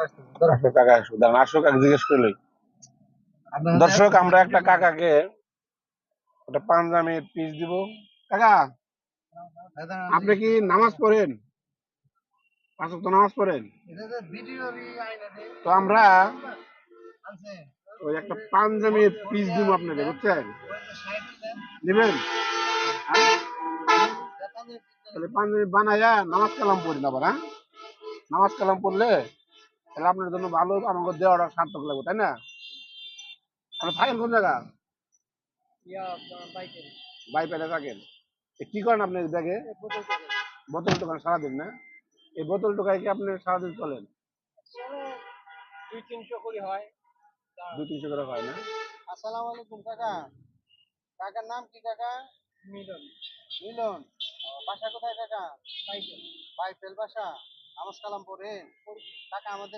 আসুক কাকা, আসুক, দাঁড়ান, আসুক, এক জিজ্ঞেস করে লই। দর্শক, আমরা একটা কাকাকে একটা পাঞ্জাবির পিস দিব। কাকা, আপনি কি নামাজ পড়েন? 5 ওয়াক্ত নামাজ পড়েন? তো আমরা ওই একটা পাঞ্জাবির পিস দিব আপনাকে, বুঝছেন? নেবেন? তাহলে পাঞ্জাবি বানাইয়া নামাজ কালাম পড়ি না, হ্যাঁ? নামাজ কালাম পড়লে তাহলে আপনার জন্য ভালো, আমাকে দেওয়াটা সার্থক লাগবে, তাই না? আপনি থাকেন কোন জায়গা? বাইপাইলে থাকেন। কি করেন আপনি ব্যাগে? বোতল টোকান সারাদিন, না? এই বোতল টোকায় কি আপনি সারাদিন চলেন? 2-300 করে হয়। 2-300 করে হয়, না? আসসালামু আলাইকুম কাকা। কাকার নাম কি কাকা? মিলন। মিলন, বাসা কোথায় কাকা? বাইপেল। বাইপেল বাসা। নামাজ কালাম পড়েন? কাকা আমাদের